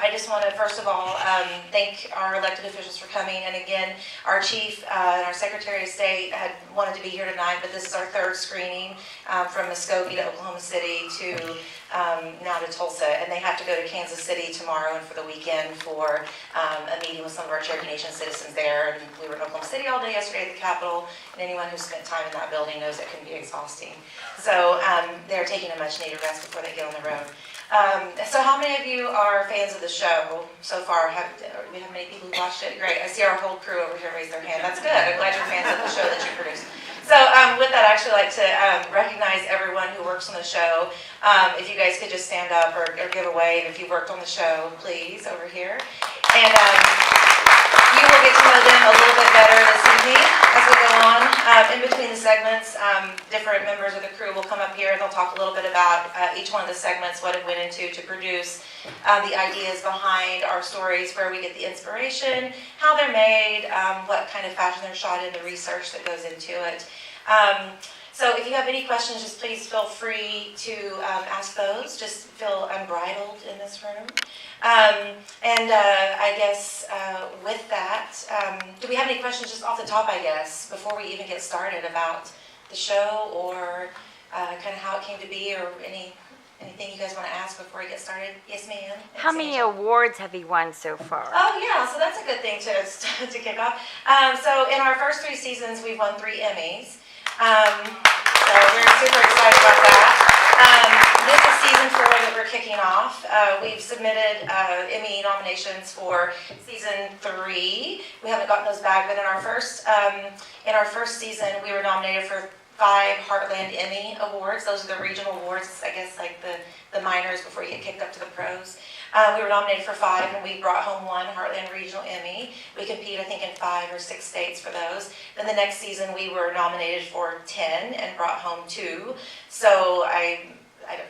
I just want to, first of all, thank our elected officials for coming. And again, our chief and our Secretary of State had wanted to be here tonight, but this is our third screening from Muskogee to Oklahoma City to now to Tulsa. And they have to go to Kansas City tomorrow and for the weekend for a meeting with some of our Cherokee Nation citizens there. And we were in Oklahoma City all day yesterday at the Capitol, and anyone who spent time in that building knows it can be exhausting. So they're taking a much needed rest before they get on the road. So how many of you are fans of the show so far? Do we have many people who watched it? Great. I see our whole crew over here raise their hand. That's good. I'm glad you're fans of the show that you produced. So with that, I'd actually like to recognize everyone who works on the show. If you guys could just stand up or give a wave if you worked on the show, please, over here. And you will get to know them a little bit better this evening as we go on. In between the segments, different members of the crew will come up here and they'll talk a little bit about each one of the segments, what it went into to produce, the ideas behind our stories, where we get the inspiration, how they're made, what kind of fashion they're shot in, the research that goes into it. So if you have any questions, just please feel free to ask those. Just feel unbridled in this room. I guess with that, do we have any questions just off the top, I guess, before we even get started about the show or kind of how it came to be, or anything you guys want to ask before we get started? Yes, ma'am. How many awards have you won so far? Oh, yeah, so that's a good thing to kick off. So in our first 3 seasons, we've won 3 Emmys. So we're super excited about that. This is season 4 that we're kicking off. We've submitted Emmy nominations for season 3. We haven't gotten those back, but in our first season, we were nominated for 5 Heartland Emmy Awards. Those are the regional awards, I guess, like the minors before you get kicked up to the pros. We were nominated for 5, and we brought home 1 Heartland Regional Emmy. We compete, I think, in 5 or 6 states for those. Then the next season, we were nominated for 10 and brought home 2. So I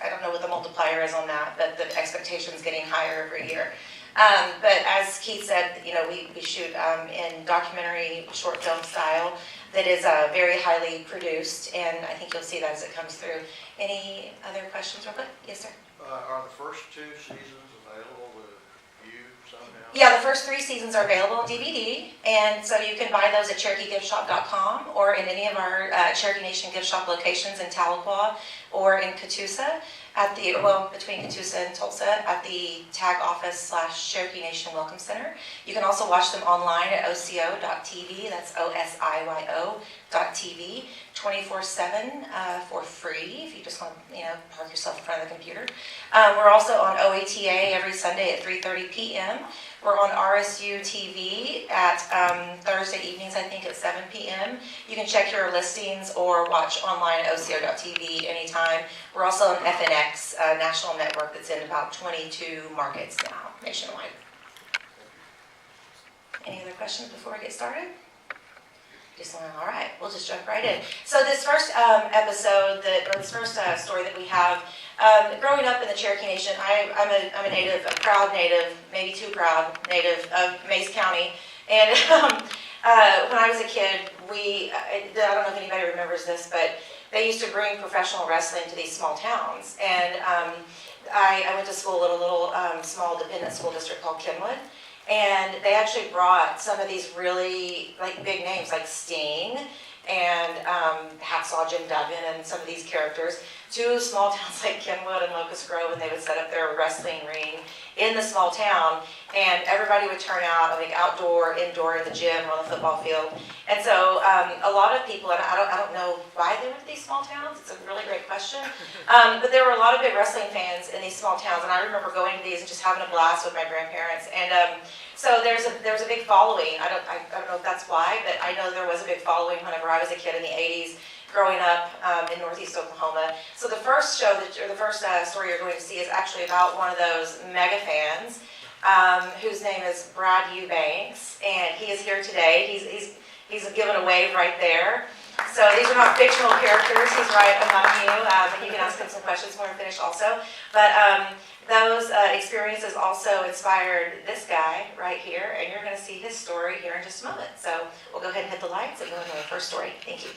don't know what the multiplier is on that, but the expectation's getting higher every year. But as Keith said, we shoot in documentary short film style that is very highly produced, and I think you'll see that as it comes through. Any other questions real quick? Yes, sir? Are the first 2 seasons available with you somehow? Yeah, the first 3 seasons are available on DVD, and so you can buy those at CherokeeGiftShop.com or in any of our Cherokee Nation gift shop locations in Tahlequah or in Catoosa between Catoosa and Tulsa at the tag office / Cherokee Nation Welcome Center. You can also watch them online at OCO.tv, that's OSIYO.tv, 24/7 for free if you just want to park yourself in front of the computer. We're also on OATA every Sunday at 3:30 p.m. We're on RSU TV at Thursday evenings, I think, at 7 p.m. You can check your listings or watch online at OCO.tv anytime. We're also on FNX, a national network that's in about 22 markets now, nationwide. Any other questions before we get started? All right, we'll just jump right in. So this first story that we have, growing up in the Cherokee Nation, I'm a native, a proud native, maybe too proud native of Mays County. And when I was a kid, I don't know if anybody remembers this, but they used to bring professional wrestling to these small towns. And I went to school at a little small dependent school district called Kenwood. And they actually brought some of these really big names like Sting and Hacksaw Jim Duggan and some of these characters to small towns like Kenwood and Locust Grove, and they would set up their wrestling ring in the small town, and everybody would turn out, outdoor, indoor, in the gym, or on the football field. And so a lot of people, and I don't know why they went to these small towns, it's a really great question, but there were a lot of big wrestling fans in these small towns, and I remember going to these and just having a blast with my grandparents. And so there's a big following. I don't know if that's why, but I know there was a big following whenever I was a kid in the 80s, growing up in Northeast Oklahoma. So the first story you're going to see is actually about one of those mega fans, whose name is Brad Eubanks, and he is here today. He's given a wave right there. So these are not fictional characters. He's right among you, and you can ask him some questions when we're finished also. But those experiences also inspired this guy right here, and you're going to see his story here in just a moment. So we'll go ahead and hit the lights and go into the first story. Thank you.